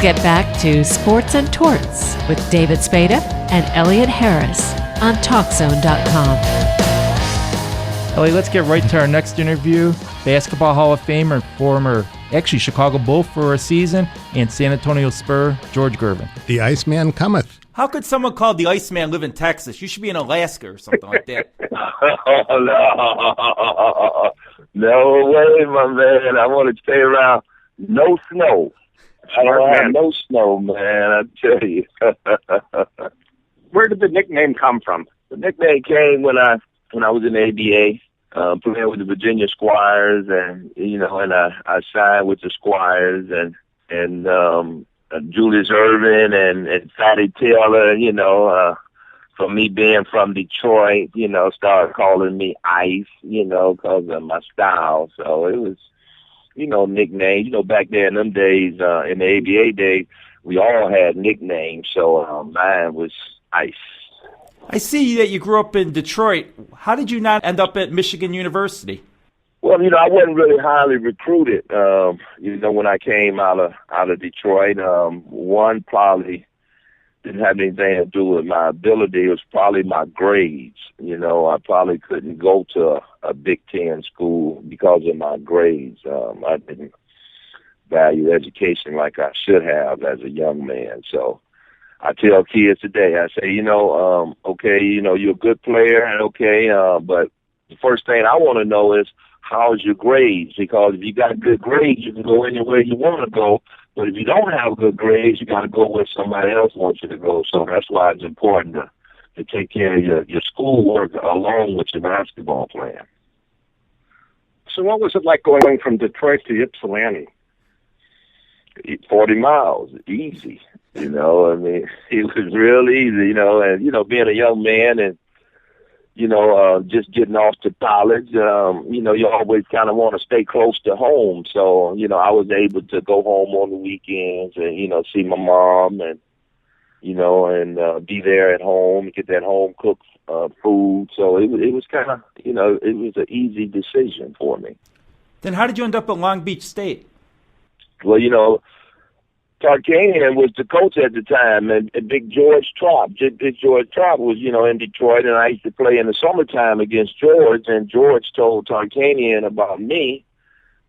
Let's get back to Sports and Torts with David Spada and Elliott Harris on TalkZone.com. Elliott, let's get right to our next interview. Basketball Hall of Famer and former, Chicago Bull for a season, and San Antonio Spur, George Gervin. The Iceman cometh. How could someone called the Iceman live in Texas? You should be in Alaska or something like that. No way, my man. I want to stay around. No snow. I don't have no snow, man. I tell you. Where did the nickname come from? The nickname came when I was in the ABA, playing with the Virginia Squires, and I signed with the Squires, and Julius Erving and Fatty Taylor, from me being from Detroit, started calling me Ice, because of my style. So it was, nicknames. Back there in them days, in the ABA days, we all had nicknames. So mine was Ice. I see that you grew up in Detroit. How did you not end up at Michigan University? Well, I wasn't really highly recruited, when I came out of Detroit. One probably didn't have anything to do with my ability. It was probably my grades. I probably couldn't go to a Big Ten school because of my grades. I didn't value education like I should have as a young man. So I tell kids today, I say, okay, you're a good player, and okay, but the first thing I want to know is, how's your grades? Because if you got good grades, you can go anywhere you want to go. But if you don't have good grades, you got to go where somebody else wants you to go. So that's why it's important to take care of your schoolwork along with your basketball playing. So what was it like going from Detroit to Ypsilanti? 40 miles, easy. It was real easy, and, being a young man and, just getting off to college, you always kind of want to stay close to home. So, I was able to go home on the weekends and, see my mom and, and be there at home, get that home cooked food. So it was kind of, it was an easy decision for me. Then how did you end up at Long Beach State? Well, Tarkanian was the coach at the time, and Big George Trop. Big George Trop was, in Detroit, and I used to play in the summertime against George, and George told Tarkanian about me.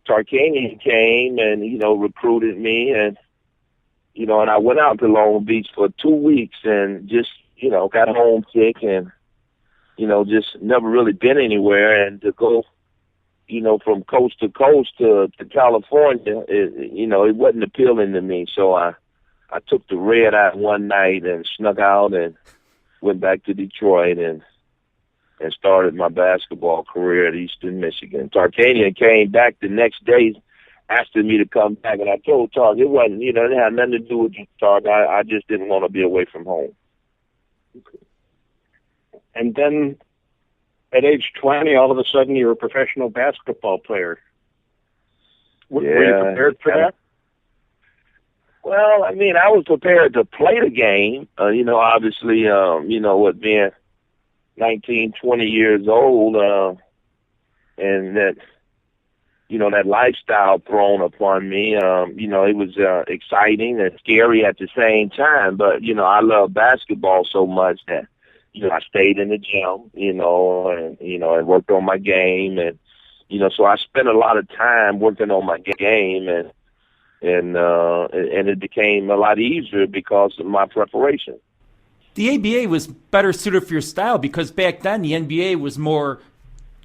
Tarkanian came and, recruited me, and, and I went out to Long Beach for 2 weeks and just, got homesick and, just never really been anywhere, and to go from coast to coast to California, it wasn't appealing to me. So I took the red eye one night and snuck out and went back to Detroit and started my basketball career at Eastern Michigan. Tarkanian came back the next day asking me to come back, and I told Tark it wasn't, it had nothing to do with you, Tark. I just didn't want to be away from home. And then at age 20, all of a sudden, you're a professional basketball player. Were you prepared for that? Well, I was prepared to play the game. Obviously, with being 19, 20 years old, and that, that lifestyle thrown upon me, it was exciting and scary at the same time. But, I love basketball so much that, I stayed in the gym, and, I worked on my game. And, so I spent a lot of time working on my game, and it became a lot easier because of my preparation. The ABA was better suited for your style because back then the NBA was more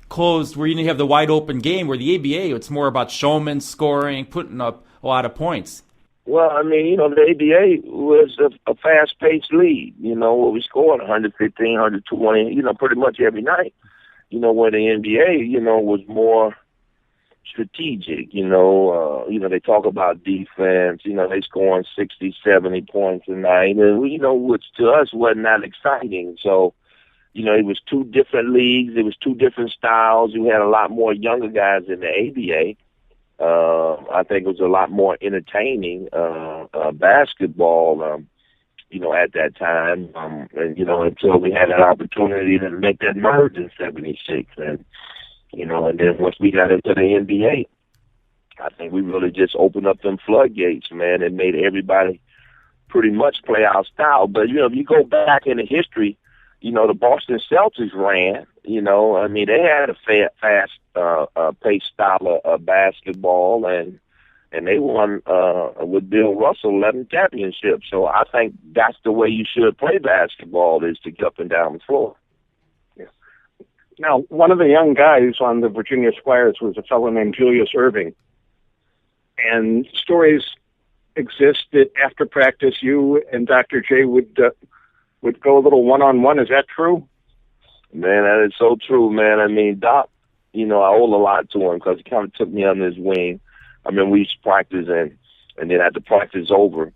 closed where you didn't have the wide open game, where the ABA, it's more about showman, scoring, putting up a lot of points. Well, the ABA was a fast-paced league, where we scored 115, 120, pretty much every night. Where the NBA, was more strategic, they talk about defense, they scoring 60, 70 points a night, and, which to us wasn't that exciting. So, it was two different leagues, it was two different styles. You had a lot more younger guys in the ABA. I think it was a lot more entertaining basketball, at that time, and, until we had an opportunity to make that merge in 76. And, and then once we got into the NBA, I think we really just opened up them floodgates, man, and made everybody pretty much play our style. But, if you go back into history, the Boston Celtics ran, they had a fast-paced style of basketball, and they won with Bill Russell 11 championships. So I think that's the way you should play basketball, is to get up and down the floor. Yeah. Now, one of the young guys on the Virginia Squires was a fellow named Julius Erving. And stories exist that after practice, you and Dr. J would go a little one-on-one. Is that true? Man, that is so true, man. Doc, I owe a lot to him because he kind of took me under his wing. We used to practice, and then after practice over,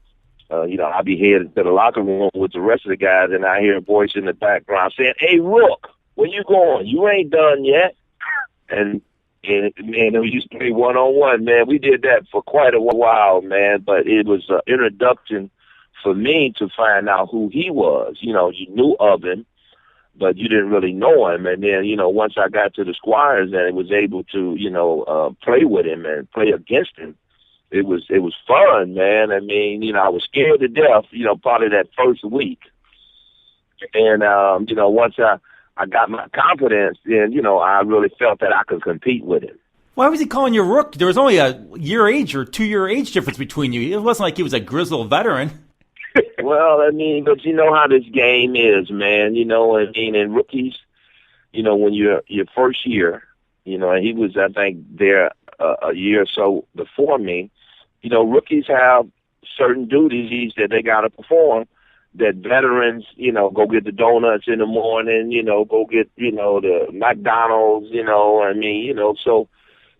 I'd be headed to the locker room with the rest of the guys, and I hear a voice in the background saying, "Hey, Rook, where you going? You ain't done yet." And man, we used to play one-on-one, man. We did that for quite a while, man, but it was an introduction for me to find out who he was. You knew of him, but you didn't really know him. And then, once I got to the Squires and was able to, play with him and play against him, it was fun, man. I was scared to death, probably that first week. And, once I got my confidence, then, I really felt that I could compete with him. Why was he calling you Rook? There was only a year age or 2 year age difference between you. It wasn't like he was a grizzled veteran. Well, but you know how this game is, man. And rookies, when you're your first year, and he was, I think, there a year or so before me, rookies have certain duties that they got to perform that veterans, go get the donuts in the morning, go get, the McDonald's, so,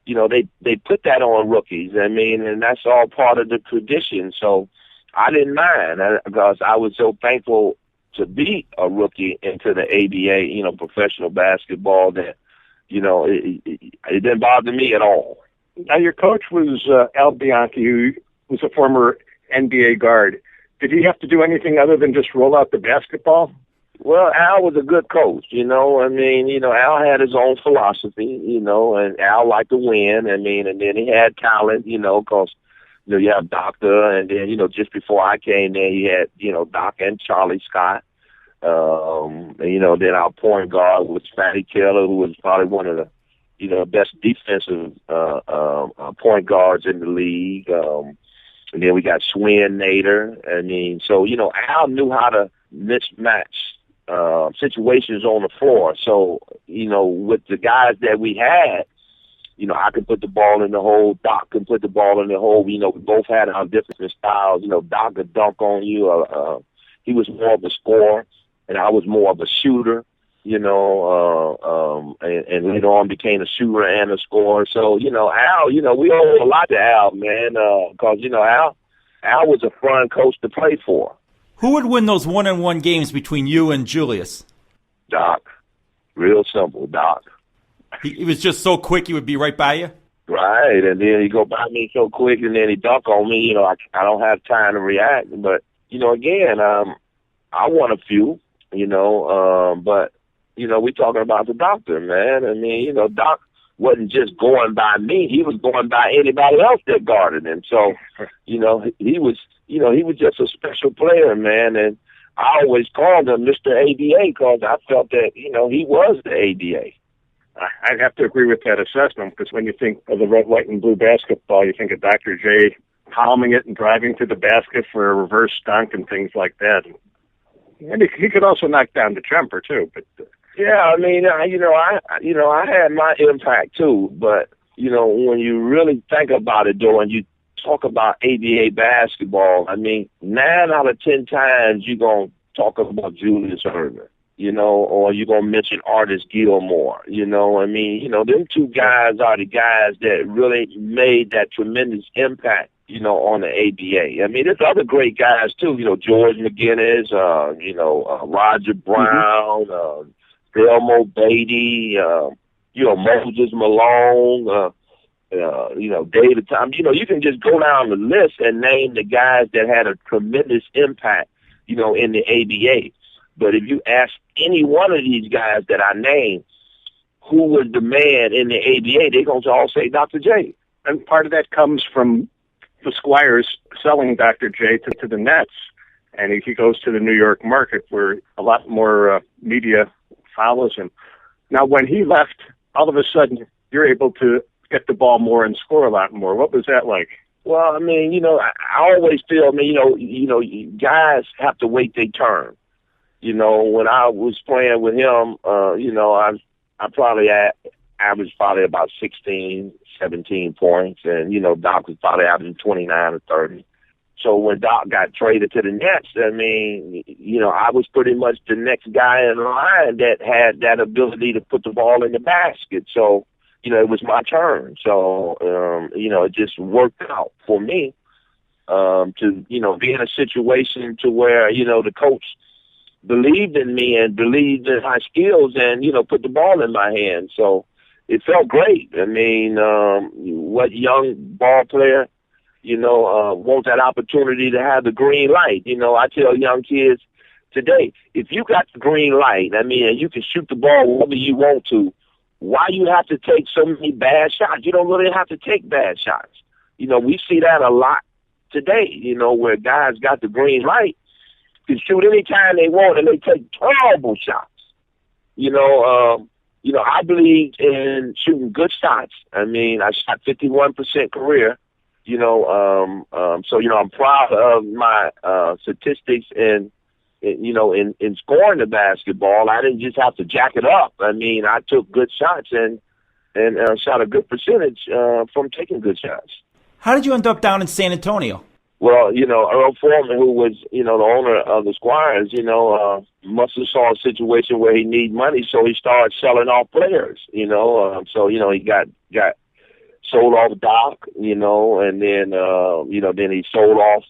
they put that on rookies. And that's all part of the tradition. So I didn't mind because I was so thankful to be a rookie into the ABA, professional basketball, that, it didn't bother me at all. Now, your coach was Al Bianchi, who was a former NBA guard. Did he have to do anything other than just roll out the basketball? Well, Al was a good coach, Al had his own philosophy, and Al liked to win, and then he had talent, because, you have Doctor, and then, just before I came there, he had, Doc and Charlie Scott, then our point guard was Fatty Keller, who was probably one of the, best defensive point guards in the league. And then we got Swin Nader. So, Al knew how to mismatch situations on the floor. So, with the guys that we had, I could put the ball in the hole. Doc could put the ball in the hole. We both had our different styles. Doc could dunk on you. He was more of a scorer, and I was more of a shooter, and later on became a shooter and a scorer. So, Al, we owe a lot to Al, man, because, Al was a fun coach to play for. Who would win those one-on-one games between you and Julius? Doc. Real simple, Doc. He was just so quick he would be right by you? Right, and then he go by me so quick, and then he dunk on me. I don't have time to react. But, again, I won a few, but, we talking about the Doctor, man. Doc wasn't just going by me. He was going by anybody else that guarded him. So, he was just a special player, man. And I always called him Mr. ABA because I felt that, he was the ABA. I'd have to agree with that assessment, because when you think of the red, white, and blue basketball, you think of Dr. J palming it and driving to the basket for a reverse dunk and things like that. And he could also knock down the jumper too. But yeah, I had my impact too. But when you really think about it, though, and you talk about ABA basketball, 9 out of 10 times you're gonna talk about Julius Erving. Or you're going to mention Artis Gilmore, them two guys are the guys that really made that tremendous impact, on the ABA. There's other great guys too, George McGinnis, Roger Brown, Thelmo Beatty, Moses Malone, David Tom. You can just go down the list and name the guys that had a tremendous impact, in the ABA. But if you ask any one of these guys that I named, who was the man in the ABA, they're going to all say Dr. J. And part of that comes from the Squires selling Dr. J to the Nets. And he goes to the New York market where a lot more media follows him. Now, when he left, all of a sudden, you're able to get the ball more and score a lot more. What was that like? Well, I mean, I always feel, I mean, guys have to wait their turn. When I was playing with him, I probably averaged probably about 16, 17 points, and, Doc was probably averaging 29 or 30. So when Doc got traded to the Nets, I mean, I was pretty much the next guy in line that had that ability to put the ball in the basket. So, it was my turn. So, it just worked out for me to, be in a situation to where, the coach believed in me and believed in my skills and, put the ball in my hand. So it felt great. I mean, what young ball player, want that opportunity to have the green light. I tell young kids today, if you got the green light, I mean, and you can shoot the ball wherever you want to, why you have to take so many bad shots? You don't really have to take bad shots. We see that a lot today, where guys got the green light, can shoot any time they want, and they take terrible shots. I believe in shooting good shots. I mean, I shot 51% career. I'm proud of my statistics in scoring the basketball. I didn't just have to jack it up. I mean, I took good shots and shot a good percentage from taking good shots. How did you end up down in San Antonio? Well, Earl Foreman, who was, the owner of the Squires, must have saw a situation where he needed money, so he started selling off players, he got sold off Doc, and then, then he sold off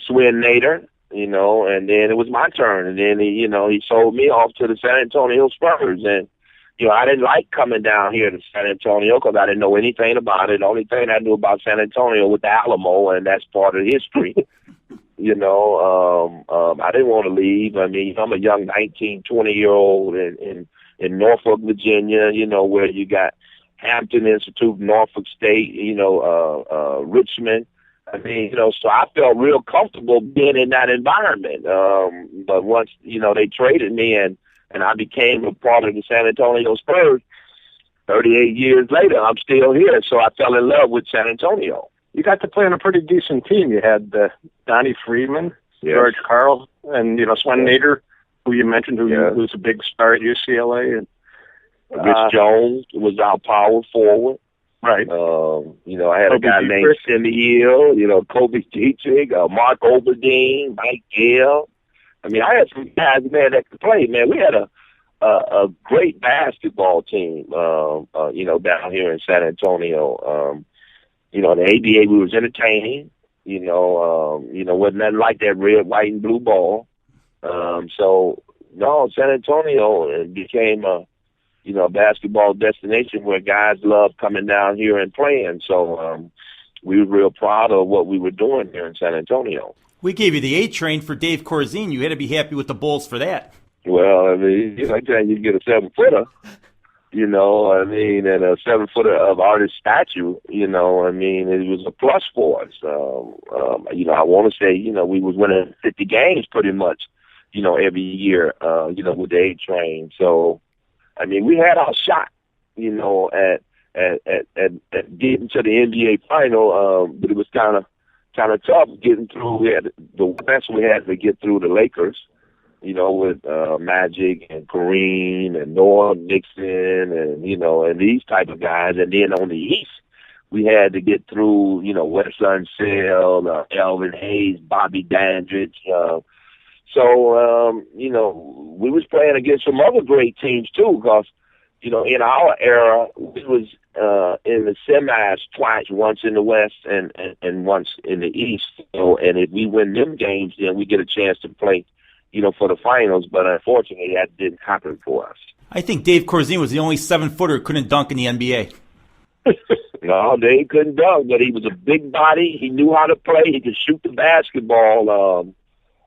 Swin Nader, and then it was my turn. And then, he sold me off to the San Antonio Spurs. And, I didn't like coming down here to San Antonio because I didn't know anything about it. The only thing I knew about San Antonio was the Alamo, and that's part of history. I didn't want to leave. I mean, I'm a young 19, 20-year-old in Norfolk, Virginia, where you got Hampton Institute, Norfolk State, Richmond. I mean, so I felt real comfortable being in that environment. But once, they traded me and I became a part of the San Antonio Spurs, 38 years later, I'm still here. So I fell in love with San Antonio. You got to play on a pretty decent team. You had Donnie Freeman, yes, George Karl, and, Swin Nader, who you mentioned, who's a big star at UCLA. And Rich Jones was our power forward. Right. I had a guy named Timmy Hill, Kobe Dietrich, Mark Oberdeen, Mike Gill. I mean, I had some guys, man, that could play, man. We had a great basketball team, down here in San Antonio. The ABA, we was entertaining, wasn't nothing like that red, white, and blue ball. San Antonio became a basketball destination where guys love coming down here and playing. So we were real proud of what we were doing here in San Antonio. We gave you the A train for Dave Corzine. You had to be happy with the Bulls for that. Well, I mean, anytime you get a 7-footer, and a 7-footer of artist stature, it was a plus for us. I want to say, we was winning 50 games pretty much, every year, with the A train. So, I mean, we had our shot, at getting to the NBA final, but it was kind of tough getting through. We had the best we had to get through the Lakers, with Magic and Kareem and Noah Nixon and and these type of guys. And then on the East, we had to get through Wes Unseld, Elvin Hayes, Bobby Dandridge. We was playing against some other great teams too, because in our era, we was in the semis twice, once in the West and once in the East. And if we win them games, then we get a chance to play, for the finals. But unfortunately, that didn't happen for us. I think Dave Corzine was the only 7-footer who couldn't dunk in the NBA. No, Dave couldn't dunk, but he was a big body. He knew how to play. He could shoot the basketball,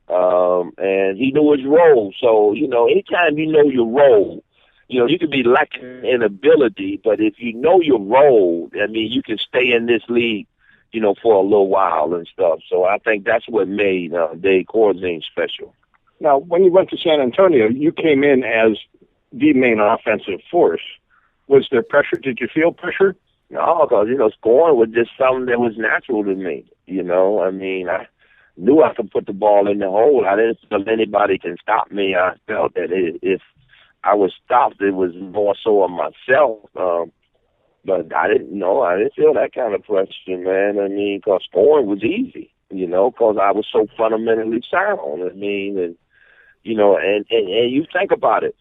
and he knew his role. So, anytime you know your role, you could be lacking in ability, but if you know your role, I mean, you can stay in this league, for a little while and stuff. So I think that's what made Dave Corzine special. Now, when you went to San Antonio, you came in as the main offensive force. Was there pressure? Did you feel pressure? No, because, scoring was just something that was natural to me. I mean, I knew I could put the ball in the hole. I didn't feel anybody can stop me. I felt that if I was stopped, it was more so of myself. But I didn't feel that kind of pressure, man. I mean, because scoring was easy, because I was so fundamentally sound. I mean, and you think about it,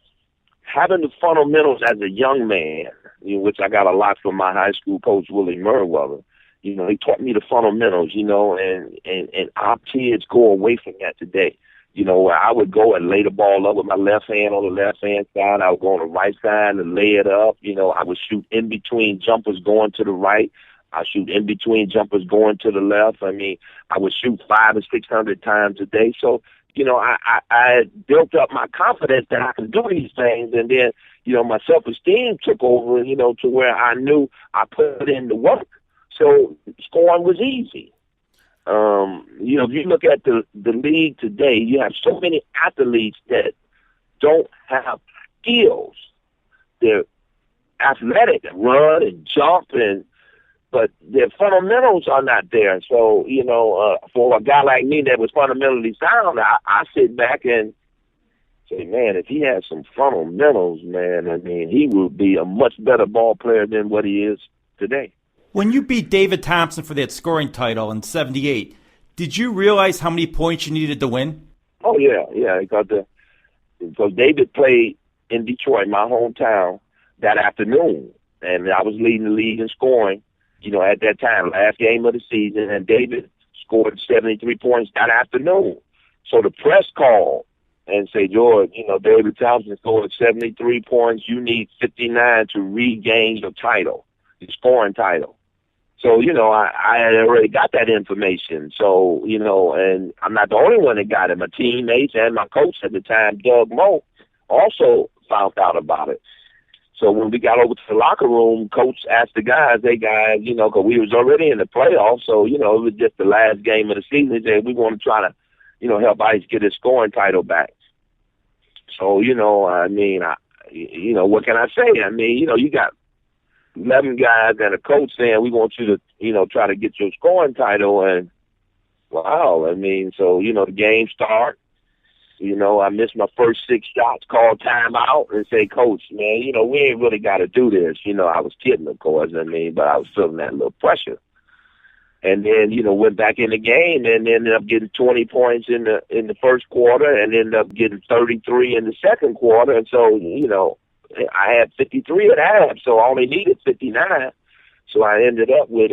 having the fundamentals as a young man, which I got a lot from my high school coach, Willie Merriweather. He taught me the fundamentals, and our kids go away from that today. I would go and lay the ball up with my left hand on the left-hand side. I would go on the right side and lay it up. I would shoot in between jumpers going to the right. I shoot in between jumpers going to the left. I mean, I would shoot 500 or 600 times a day. So, I built up my confidence that I could do these things. And then, my self-esteem took over, to where I knew I put in the work. So scoring was easy. If you look at the league today, you have so many athletes that don't have skills. They're athletic, run and jump, but their fundamentals are not there. So, for a guy like me that was fundamentally sound, I sit back and say, man, if he has some fundamentals, man, I mean, he would be a much better ball player than what he is today. When you beat David Thompson for that scoring title in '78, did you realize how many points you needed to win? Oh, yeah, because David played in Detroit, my hometown, that afternoon, and I was leading the league in scoring, at that time, last game of the season, and David scored 73 points that afternoon. So the press called and say, George, David Thompson scored 73 points. You need 59 to regain the title, the scoring title. So, I had already got that information. So, and I'm not the only one that got it. My teammates and my coach at the time, Doug Moe, also found out about it. So when we got over to the locker room, coach asked the guys, hey, guys, because we was already in the playoffs. So, it was just the last game of the season. He said, we want to try to, help Ice get his scoring title back. So, what can I say? I mean, you got 11 guys and a coach saying we want you to, try to get your scoring title. And, wow, I mean, so, the game start. I missed my first 6 shots, called timeout, and say, Coach, man, we ain't really got to do this. I was kidding, of course, but I was feeling that little pressure. And then, went back in the game and ended up getting 20 points in the first quarter and ended up getting 33 in the second quarter. And so, I had 53 at half, so I only needed 59. So I ended up with,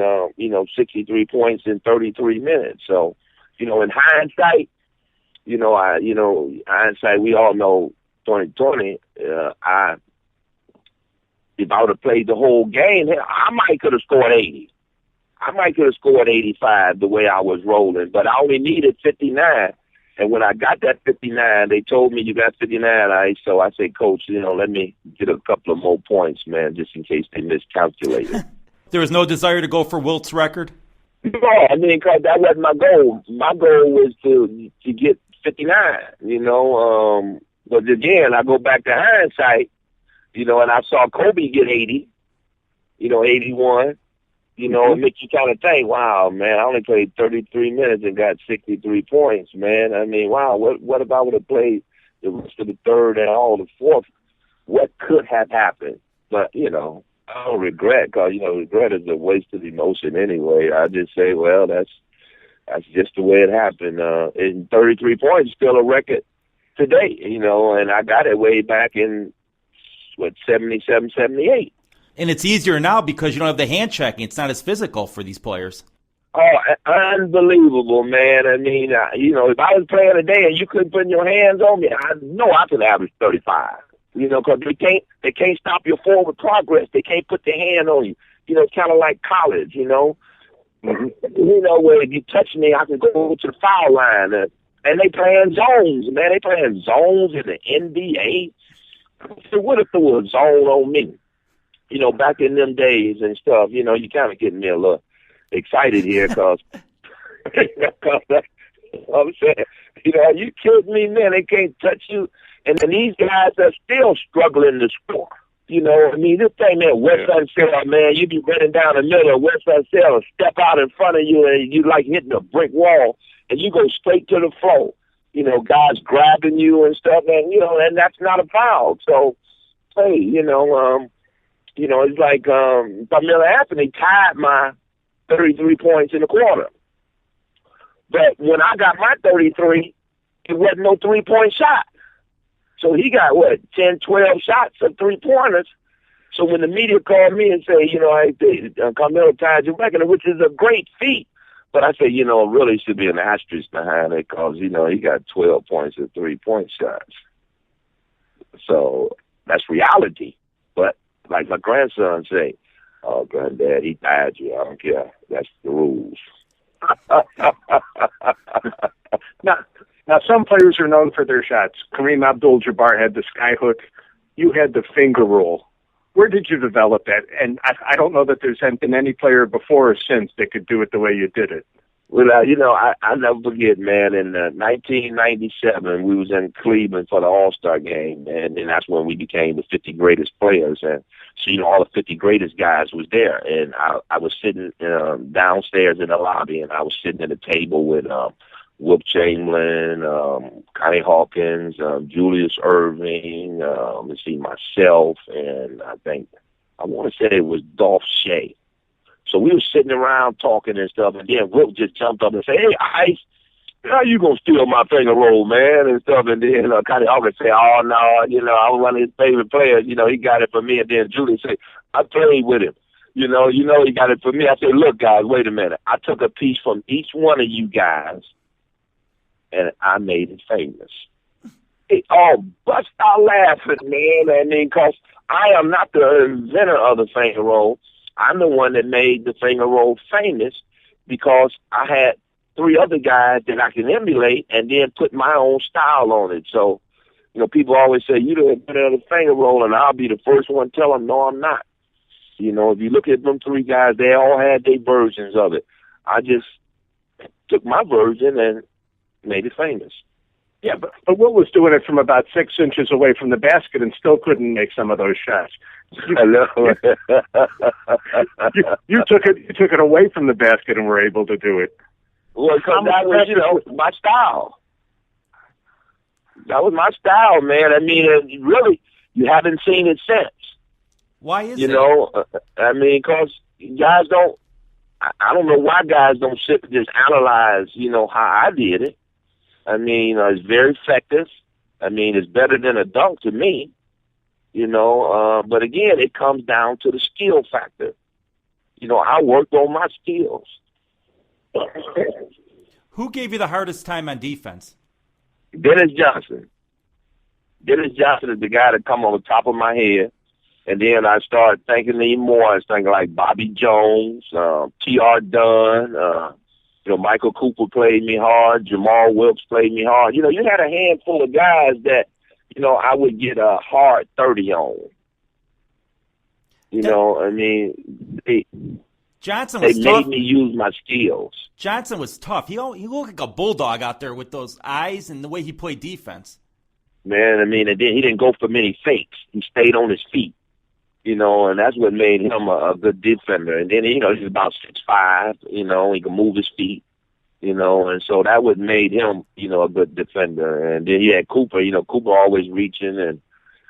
63 points in 33 minutes. So, in hindsight, hindsight, we all know 2020, if I would have played the whole game, I might could have scored 80. I might could have scored 85 the way I was rolling, but I only needed 59. And when I got that 59, they told me you got 59, so I said, Coach, let me get a couple of more points, man, just in case they miscalculated. There was no desire to go for Wilt's record? No, because that wasn't my goal. My goal was to get 59, but again, I go back to hindsight, and I saw Kobe get 80, 81. It makes you kind of think, wow, man, I only played 33 minutes and got 63 points, man. I mean, wow, what if I would have played the rest of the third and all the fourth? What could have happened? But, I don't regret, because, regret is a wasted emotion anyway. I just say, well, that's just the way it happened. And 33 points is still a record today, and I got it way back in, 77, 78. And it's easier now because you don't have the hand checking. It's not as physical for these players. Oh, unbelievable, man. I mean, if I was playing today and you couldn't put your hands on me, I know I could average 35. Because they can't stop your forward progress. They can't put their hand on you. It's kind of like college, Mm-hmm. Where if you touch me, I can go to the foul line. And they playing zones, man. They playing zones in the NBA. So what if there was zone on me? You know, back in them days and stuff, you know, you kind of getting me a little excited here because I'm saying, you know, are you kidding me, man? They can't touch you. And then these guys are still struggling to score. You know, I mean, this thing, man, West Sunset, man, you be running down the middle of West Sunset or step out in front of you and you like hitting a brick wall and you go straight to the floor. You know, guys grabbing you and stuff, and, you know, and that's not a foul. So, hey, you know, it's like Carmelo Anthony tied my 33 points in the quarter. But when I got my 33, it wasn't no three-point shot. So he got, 10, 12 shots of three-pointers. So when the media called me and say, you know, Carmelo tied your record, which is a great feat, but I say, you know, really should be an asterisk behind it because, you know, he got 12 points of three-point shots. So that's reality. But like my grandson say, oh, granddad, he tied you. I don't care. That's the rules. Now, some players are known for their shots. Kareem Abdul-Jabbar had the sky hook. You had the finger roll. Where did you develop that? And I don't know that there's been any player before or since that could do it the way you did it. Well, you know, I never forget, man, in 1997, we was in Cleveland for the All-Star game, and that's when we became the 50 greatest players. And so, you know, all the 50 greatest guys was there. And I was sitting downstairs in the lobby, and I was sitting at a table with Wilt Chamberlain, Connie Hawkins, Julius Erving, let's see, myself, and I want to say it was Dolph Shea. So we were sitting around talking and stuff, and then Wilt just jumped up and said, hey, Ice, how you going to steal my finger roll, man, and stuff. And then Connie Hawkins said, oh, no, you know, I was one of his favorite players. You know, he got it for me. And then Julius said, I played with him. You know, he got it for me. I said, look, guys, wait a minute. I took a piece from each one of you guys, and I made it famous. It all bust out laughing, man. I mean, because I am not the inventor of the finger roll. I'm the one that made the finger roll famous because I had three other guys that I can emulate and then put my own style on it. So, you know, people always say, you the inventor of the finger roll, and I'll be the first one to tell them, no, I'm not. You know, if you look at them three guys, they all had their versions of it. I just took my version and made it famous. Yeah, but Wilt was doing it from about 6 inches away from the basket and still couldn't make some of those shots. You took it away from the basket and were able to do it. Well, because that was, you know, my style. That was my style, man. I mean, really, you haven't seen it since. Why is it? You know, I mean, because guys don't, I don't know why guys don't sit and just analyze, you know, how I did it. I mean, it's very effective. I mean, it's better than a dunk to me, you know. But again, it comes down to the skill factor. You know, I worked on my skills. Who gave you the hardest time on defense? Dennis Johnson. Dennis Johnson is the guy that come on the top of my head. And then I started thinking even more. I was thinking like Bobby Jones, T.R. Dunn, you know, Michael Cooper played me hard. Jamal Wilkes played me hard. You know, you had a handful of guys that, you know, I would get a hard 30 on. You know, I mean, Johnson was they tough. made me use my skills. Johnson was tough. He looked like a bulldog out there with those eyes and the way he played defense. Man, I mean, and then he didn't go for many fakes. He stayed on his feet. You know, and that's what made him a good defender. And then, you know, he's about 6'5", you know, he can move his feet, you know, and so that what made him, you know, a good defender. And then he had Cooper, you know, Cooper always reaching and,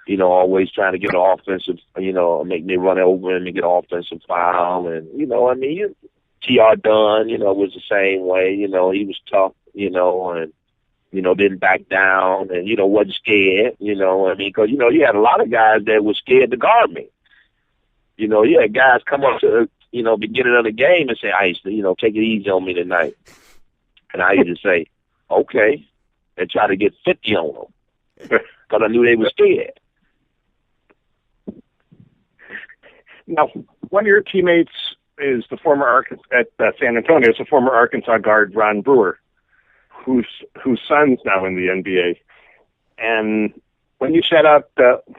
you know, always trying to get an offensive, you know, make me run over him and get an offensive foul. And, you know, I mean, T.R. Dunn, you know, was the same way. You know, he was tough, you know, and, you know, didn't back down and, you know, wasn't scared, you know, I mean, because, you know, you had a lot of guys that were scared to guard me. You know, you had guys come up to, you know, beginning of the game and say, Ice, you know, take it easy on me tonight. And I used to say, okay, and try to get 50 on them because I knew they were scared. Now, one of your teammates is the former at San Antonio, is the former Arkansas guard Ron Brewer, whose son's now in the NBA. And when you set out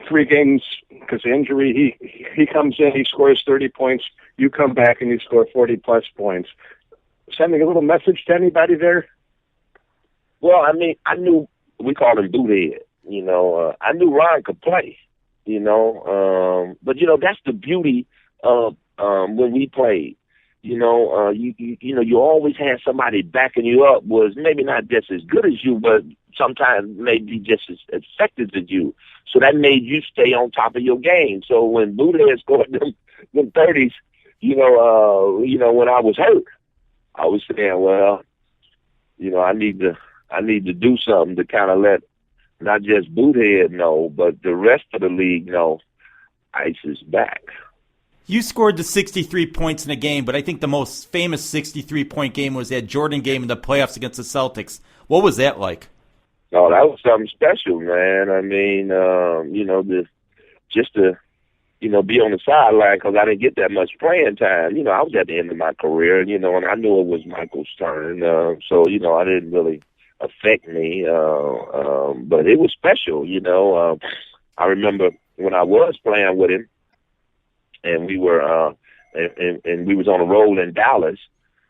3 games because of injury, he comes in, he scores 30 points. You come back and you score 40-plus points. Sending a little message to anybody there? Well, I mean, I knew, we called him Boothead, you know. I knew Ron could play, you know. But, you know, that's the beauty of when we played. You know, you know, you always had somebody backing you up, was maybe not just as good as you, but sometimes maybe just as effective as you. So that made you stay on top of your game. So when Boothead scored them 30s, you know, when I was hurt, I was saying, well, you know, I need to do something to kind of let not just Boothead know, but the rest of the league know Ice is back. You scored the 63 points in a game, but I think the most famous 63-point game was that Jordan game in the playoffs against the Celtics. What was that like? Oh, that was something special, man. I mean, you know, just to, you know, be on the sideline because I didn't get that much playing time. You know, I was at the end of my career, you know, and I knew it was Michael's turn. So, you know, I didn't really affect me. But it was special, you know. I remember when I was playing with him, and we were and we was on a roll in Dallas,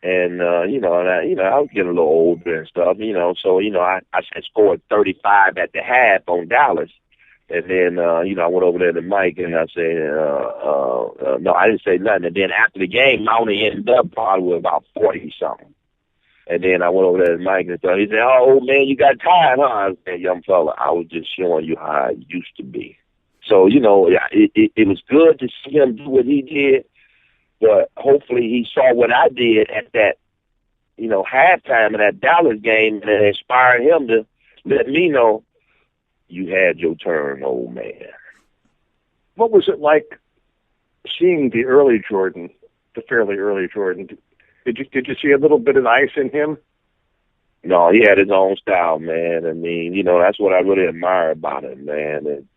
and you know, I was getting a little older and stuff, you know, so you know, I scored 35 at the half on Dallas, and then you know, I went over there to Mike and I said, no, I didn't say nothing, and then after the game, I only ended up probably with about 40 something, and then I went over there to Mike and he said, oh old man, you got tired, huh? I said, young fella, I was just showing you how I used to be. So, you know, it was good to see him do what he did, but hopefully he saw what I did at that, you know, halftime of that Dallas game, and it inspired him to let me know you had your turn, old man. What was it like seeing the early Jordan, the fairly early Jordan? Did you see a little bit of Ice in him? No, he had his own style, man. I mean, you know, that's what I really admire about him, man. And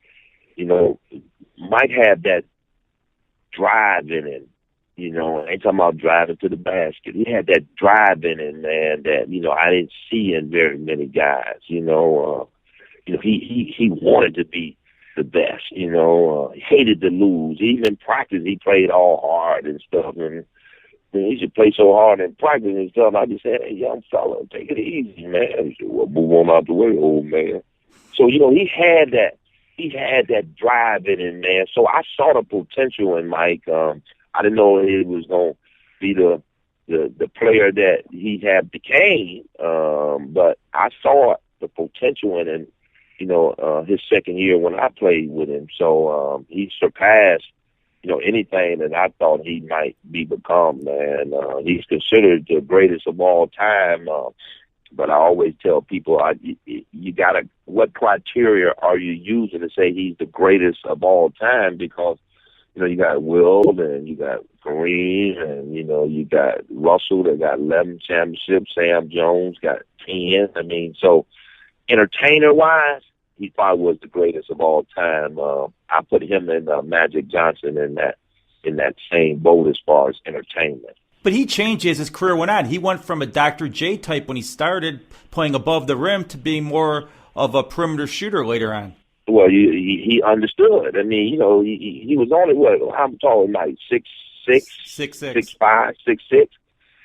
you know, Mike had that drive in him, you know, I ain't talking about driving to the basket. He had that drive in him, man, that, you know, I didn't see in very many guys, you know. He wanted to be the best, you know, he hated to lose. Even in practice, he played all hard and stuff, and he should play so hard in practice and stuff. I just said, hey, young fella, take it easy, man. He said, well, move on out the way, old man. So, you know, he had that drive in him, man. So I saw the potential in Mike. I didn't know he was going to be the player that he had became, but I saw the potential in him, you know, his second year when I played with him. So he surpassed, you know, anything that I thought he might become, man. He's considered the greatest of all time. But I always tell people, you gotta, what criteria are you using to say he's the greatest of all time? Because, you know, you got Will and you got Kareem and, you know, you got Russell that got 11 championships. Sam Jones got 10. I mean, so entertainer-wise, he probably was the greatest of all time. I put him and Magic Johnson in that same boat as far as entertainment. But he changed as his career went on. He went from a Dr. J type when he started playing above the rim to being more of a perimeter shooter later on. Well, he understood. I mean, you know, he was only, what, how tall, like 6'6", 6'5", 6'6".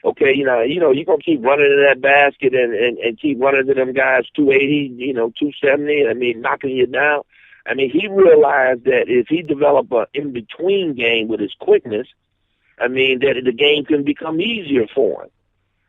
Okay, you know, you're going to keep running in that basket and keep running to them guys 280, you know, 270, I mean, knocking you down. I mean, he realized that if he developed an in-between game with his quickness, I mean, that the game can become easier for him,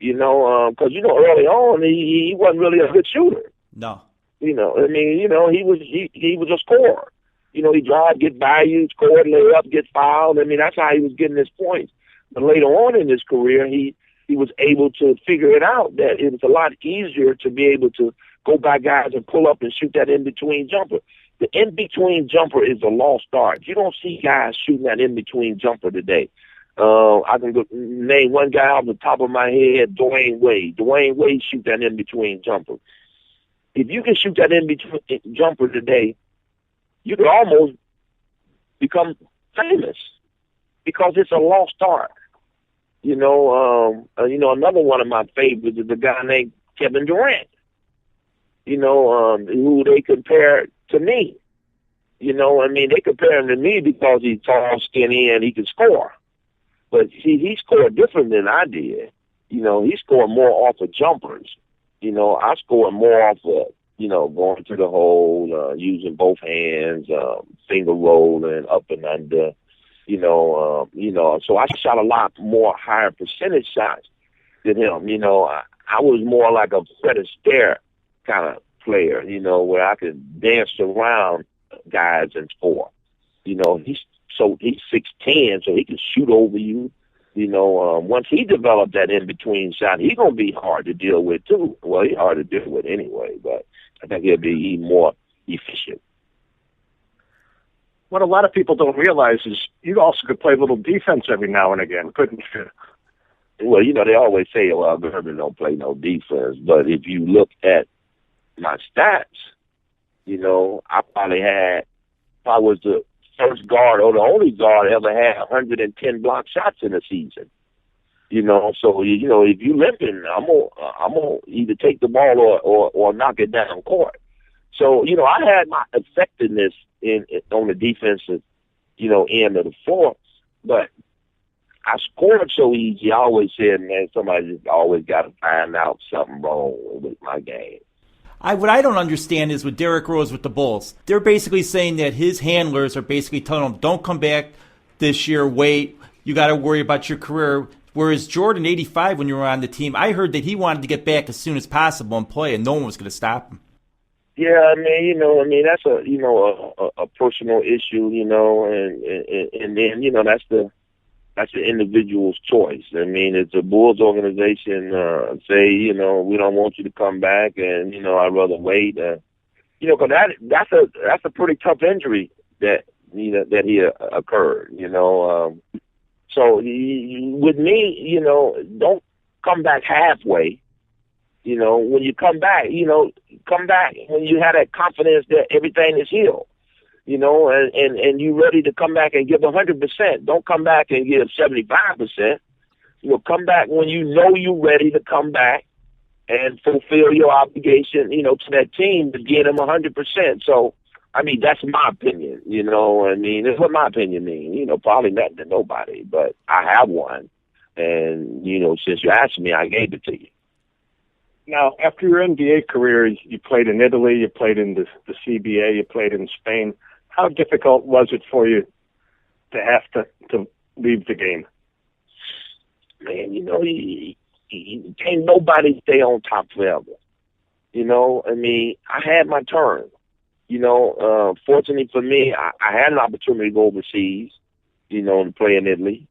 you know, because, you know, early on, he wasn't really a good shooter. No. You know, I mean, you know, he was a scorer. You know, he drive, get by you, score, lay up, get fouled. I mean, that's how he was getting his points. But later on in his career, he was able to figure it out that it was a lot easier to be able to go by guys and pull up and shoot that in-between jumper. The in-between jumper is a lost art. You don't see guys shooting that in-between jumper today. I can name one guy off the top of my head, Dwayne Wade. Dwayne Wade shoot that in-between jumper. If you can shoot that in-between jumper today, you could almost become famous because it's a lost art. You know, another one of my favorites is a guy named Kevin Durant. You know, who they compare to me. You know, I mean, they compare him to me because he's tall, skinny, and he can score. But see, he scored different than I did. You know, he scored more off of jumpers. You know, I scored more off of, you know, going to the hole, using both hands, finger rolling, up and under. So I shot a lot more higher percentage shots than him. You know, I was more like a Fred Astaire kind of player, you know, where I could dance around guys and score. You know, he's 6'10", so he can shoot over you. You know, once he developed that in-between shot, he's going to be hard to deal with, too. Well, he's hard to deal with anyway, but I think he'll be even more efficient. What a lot of people don't realize is you also could play a little defense every now and again, couldn't you? Well, you know, they always say, well, Gervin don't play no defense. But if you look at my stats, you know, I was the first guard or the only guard ever had 110 block shots in a season. You know, so, you know, if you limping, I'm gonna either take the ball or knock it down court. So, you know, I had my effectiveness on the defensive, you know, end of the floor, but I scored so easy. I always said, man, somebody just always got to find out something wrong with my game. What I don't understand is with Derrick Rose with the Bulls. They're basically saying that his handlers are basically telling him, don't come back this year, wait, you got to worry about your career. Whereas Jordan, 85, when you were on the team, I heard that he wanted to get back as soon as possible and play, and no one was going to stop him. Yeah, I mean, that's a personal issue, you know, and then, you know, that's the individual's choice. I mean, it's a Bulls organization say, you know, we don't want you to come back, and you know, I'd rather wait. You know, because that's a pretty tough injury that he occurred. You know, so with me, you know, don't come back halfway. You know, when you come back, you know, come back when you have that confidence that everything is healed. You know, and you ready to come back and give 100%. Don't come back and give 75%. You know, come back when you know you're ready to come back and fulfill your obligation, you know, to that team to get them 100%. So, I mean, that's my opinion, you know. I mean, that's what my opinion means. You know, probably nothing to nobody, but I have one. And, you know, since you asked me, I gave it to you. Now, after your NBA career, you played in Italy, you played in the CBA, you played in Spain. How difficult was it for you to have to leave the game? Man, you know, can't nobody stay on top forever. You know, I mean, I had my turn. You know, fortunately for me, I had an opportunity to go overseas, you know, and play in Italy,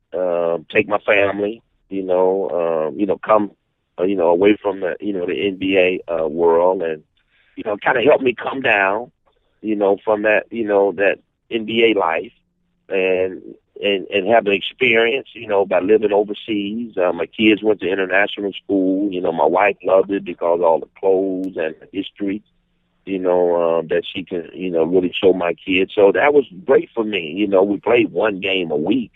take my family, come, away from the, the NBA world, and, kind of help me come down, from that, that NBA life, and have an experience, by living overseas. My kids went to international school. My wife loved it because of all the clothes and the history, that she can, really show my kids. So that was great for me. We played one game a week.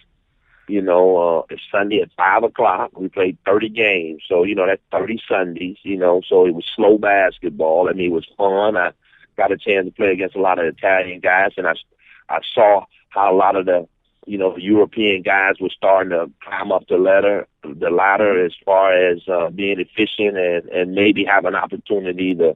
It's Sunday at 5:00. We played 30 games. So, that's 30 Sundays, so it was slow basketball. I mean, it was fun. I got a chance to play against a lot of Italian guys, and I saw how a lot of the, European guys were starting to climb up the ladder as far as being efficient and maybe have an opportunity to,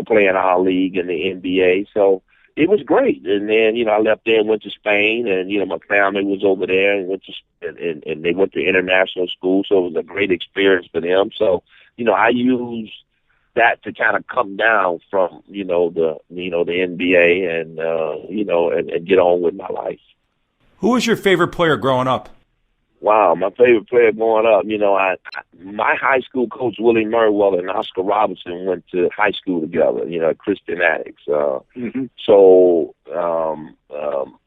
play in our league in the NBA. So it was great. And then, I left there and went to Spain, and, my family was over there and and they went to international school. So it was a great experience for them. So, I used that to kind of come down from, the NBA and, and get on with my life. Who was your favorite player growing up? Wow, my favorite player growing up, my high school coach, Willie Merriweather, and Oscar Robinson went to high school together, at Christian Addicts. So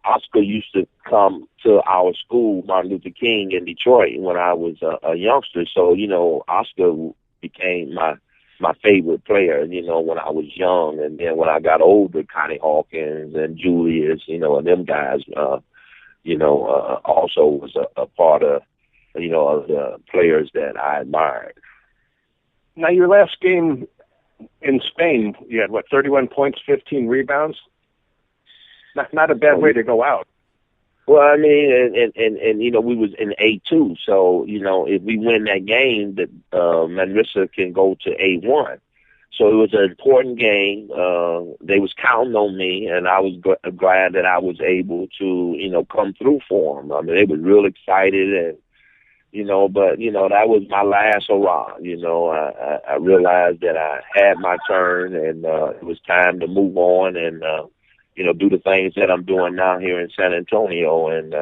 Oscar used to come to our school, Martin Luther King, in Detroit when I was a youngster. So, Oscar became my favorite player, when I was young. And then when I got older, Connie Hawkins and Julius, and them guys, also was a part of, of the players that I admired. Now, your last game in Spain, you had, 31 points, 15 rebounds? Not a bad way to go out. Well, I mean, and you know, we was in A2, so you know, if we win that game, that Manresa can go to A1. So it was an important game. They was counting on me, and I was glad that I was able to, you know, come through for them. I mean, they were real excited, and you know, but you know, that was my last hurrah. You know, I realized that I had my turn, and it was time to move on and you know, do the things that I'm doing now here in San Antonio and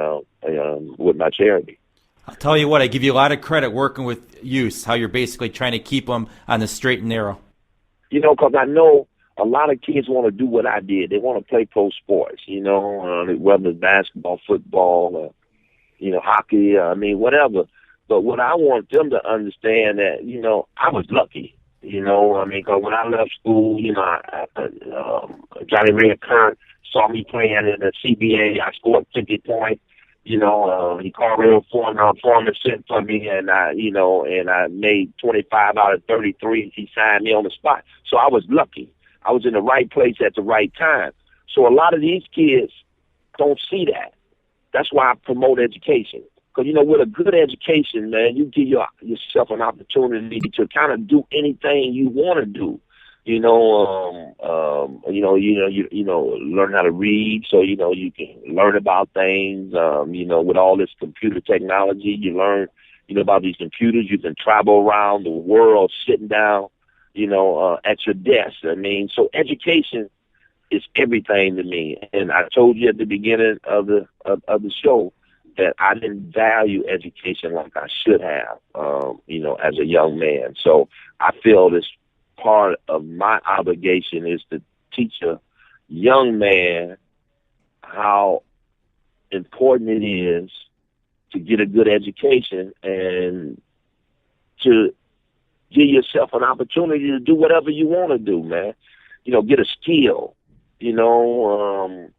with my charity. I'll tell you what, I give you a lot of credit working with youth, how you're basically trying to keep them on the straight and narrow. You know, because I know a lot of kids want to do what I did. They want to play pro sports, you know, whether it's basketball, football, you know, hockey, I mean, whatever. But what I want them to understand that, you know, I was lucky. You know, I mean, because when I left school, you know, Johnny Ray Kern saw me playing in the CBA. I scored 50 points. You know, he called real foreman sent for me, and I made 25 out of 33. He signed me on the spot. So I was lucky. I was in the right place at the right time. So a lot of these kids don't see that. That's why I promote education. Because, you know, with a good education, man, you give yourself an opportunity to kind of do anything you want to do. You know, learn how to read, so you know you can learn about things. You know, with all this computer technology, you learn, you know, about these computers. You can travel around the world sitting down, you know, at your desk. I mean, so education is everything to me. And I told you at the beginning of the show that I didn't value education like I should have, you know, as a young man. So I feel this part of my obligation is to teach a young man how important it is to get a good education and to give yourself an opportunity to do whatever you want to do, man. You know, get a skill, you know,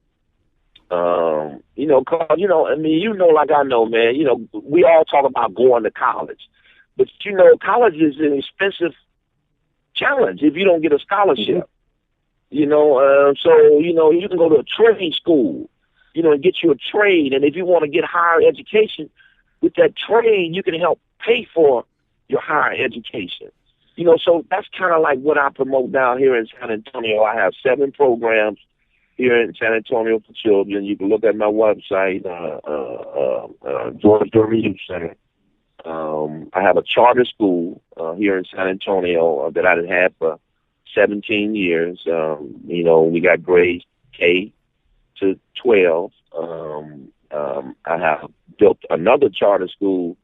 cause, you know, I mean, you know, like I know, man, you know, we all talk about going to college, but you know, college is an expensive challenge if you don't get a scholarship. Mm-hmm. You know, so, you know, you can go to a trade school, you know, and get you a trade. And if you want to get higher education with that trade, you can help pay for your higher education. You know, so that's kind of like what I promote down here in San Antonio. I have 7 programs here in San Antonio for children. You can look at my website, George Gervin Youth Center. I have a charter school here in San Antonio that I've had for 17 years. You know, we got grades K to 12. I have built another charter school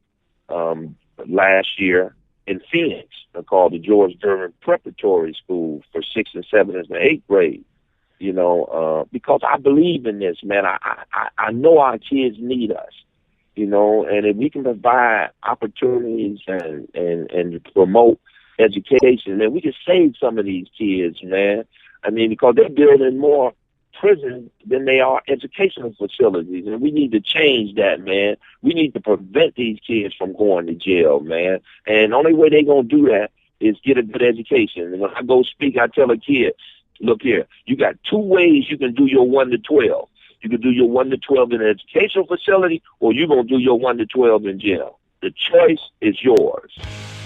last year in Phoenix called the George Gervin Preparatory School for 6th and 7th and 8th grade. You know, because I believe in this, man. I know our kids need us. You know, and if we can provide opportunities and promote education, then we can save some of these kids, man. I mean, because they're building more prisons than they are educational facilities, and we need to change that, man. We need to prevent these kids from going to jail, man. And the only way they're going to do that is get a good education. And when I go speak, I tell a kid, look here, you got 2 ways you can do your 1 to 12. You can do your 1 to 12 in an educational facility, or you're going to do your 1 to 12 in jail. The choice is yours.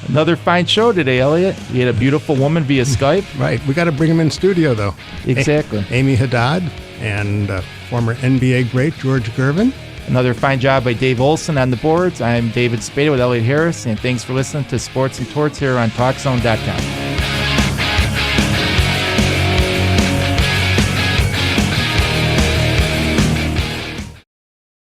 Another fine show today, Elliott. We had a beautiful woman via Skype. Right. We got to bring him in studio, though. Exactly. Amy Haddad and former NBA great George Gervin. Another fine job by Dave Olson on the boards. I'm David Spada with Elliott Harris, and thanks for listening to Sports and Torts here on TalkZone.com.